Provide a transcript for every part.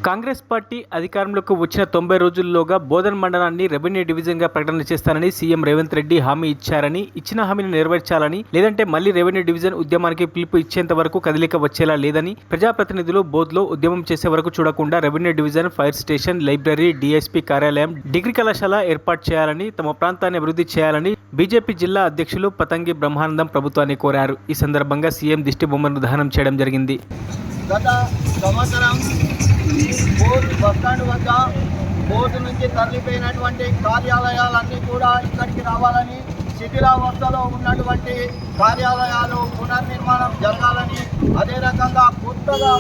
Congress party అధికారంలోకి వచ్చిన 90 రోజుల్లోగా బోధన్ మండలాన్ని రెవెన్యూ డివిజన్గా ప్రకటన చేస్తానని సీఎం రేవంత్ రెడ్డి హామీ ఇచ్చారని, ఇచ్చిన హామీని నెరవేర్చాలని, లేదంటే మళ్లీ రెవెన్యూ డివిజన్ ఉద్యమానికి పిలుపు ఇచ్చేంత వరకు కదలిక వచ్చేలా లేదని, ప్రజాప్రతినిధులు బోధ్లో ఉద్యమం చేసే వరకు చూడకుండా revenue division, fire station, library, DSP కార్యాలయం, డిగ్రీ కళాశాల ఏర్పాటు చేయాలని, తమ ప్రాంతాన్ని అభివృద్ధి చేయాలని బీజేపీ జిల్లా అధ్యక్షులు పతంగి బ్రహ్మానందం ప్రభుత్వాన్ని కోరారు. ఈ సందర్భంగా సీఎం దిష్టి బొమ్మను దహనం చేయడం జరిగింది. గత సంవత్సరం బోర్డు బస్టాండ్ వద్ద బోర్డు నుంచి తరలిపోయినటువంటి కార్యాలయాలన్నీ కూడా ఇక్కడికి రావాలని, శిథిలావస్థలో ఉన్నటువంటి కార్యాలయాలు పునర్నిర్మాణం జరగాలని, అదే రకంగా కొత్తగా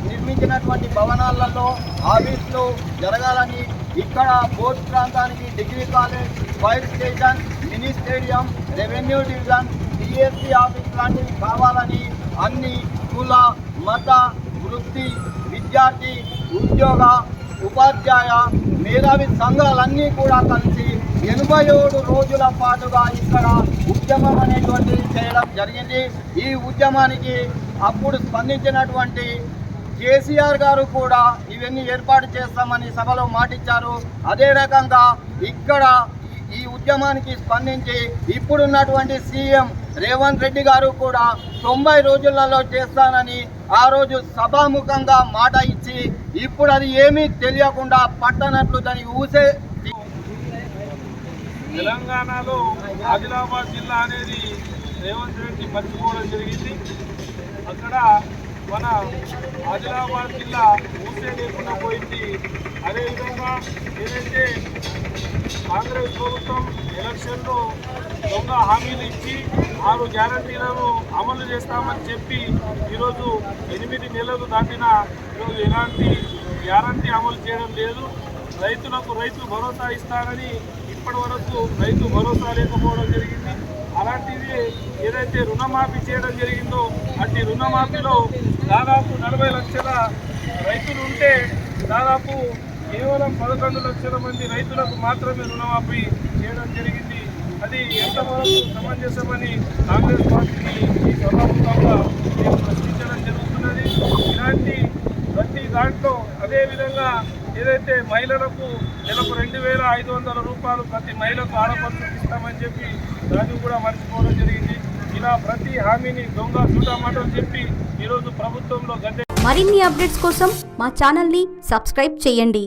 నిర్మించినటువంటి భవనాలలో ఆఫీసులు జరగాలని, ఇక్కడ బోర్డు ప్రాంతానికి degree college, fire station, mini stadium, revenue division, DSP office లాంటివి కావాలని అన్ని కుల, మత, వృత్తి, విద్యార్థి, ఉద్యోగ, ఉపాధ్యాయ, మేధావి సంఘాలన్నీ కూడా కలిసి 87 రోజుల పాటుగా ఇక్కడ ఉద్యమం అనేటువంటిది చేయడం జరిగింది. ఈ ఉద్యమానికి అప్పుడు స్పందించినటువంటి కేసీఆర్ గారు కూడా ఇవన్నీ ఏర్పాటు చేస్తామని సభలో మాటిచ్చారు. అదే రకంగా ఇక్కడ ఈ ఉద్యమానికి స్పందించి ఇప్పుడున్నటువంటి సీఎం రేవంత్ రెడ్డి గారు కూడా 90 రోజులలో చేస్తానని ఆ రోజు సభాముఖంగా మాట ఇచ్చి ఇప్పుడు అది ఏమీ తెలియకుండా పట్టనట్లు దాని ఊసే. తెలంగాణలో ఆదిలాబాద్ జిల్లా అనేది రేవంత్ రెడ్డి మర్చిపోవడం జరిగింది. అక్కడ మన ఆదిలాబాద్ జిల్లా ఊసే లేకుండా పోయింది. అదేవిధంగా ఏదైతే కాంగ్రెస్ ప్రభుత్వం ఎలక్షన్లో దొంగ హామీలు ఇచ్చి 6 గ్యారంటీలను అమలు చేస్తామని చెప్పి ఈరోజు 8 నెలలు దాటినా ఈరోజు ఎలాంటి గ్యారంటీ అమలు చేయడం లేదు. రైతులకు రైతు భరోసా ఇస్తారని ఇప్పటి వరకు రైతు భరోసా లేకపోవడం జరిగింది. అలాంటిది ఏదైతే రుణమాఫీ చేయడం జరిగిందో అట్టి రుణమాఫీలో దాదాపు 40 లక్షల రైతులు ఉంటే దాదాపు కేవలం 11 లక్షల మంది రైతులకు మాత్రమే రుణమాఫీ చేయడం జరిగింది. అది ఎంతవరకు సమంజసమని కాంగ్రెస్ పార్టీని ఈ సభాముఖంగా మేము ప్రశ్నించడం జరుగుతున్నది. ఇలాంటి ప్రతి దాంట్లో అదేవిధంగా ఏదైతే మహిళలకు నెలకు 2,500 రూపాయలు ప్రతి మహిళకు ఆడపడుచు ఇస్తామని చెప్పి దాన్ని కూడా మర్చిపోవడం జరిగింది. ఇలా ప్రతి హామీని దొంగ చూడమాటలు చెప్పి ఈరోజు ప్రభుత్వంలో గద్దె. మరిన్ని అప్డేట్స్ కోసం మా ఛానల్ని సబ్స్క్రైబ్ చేయండి.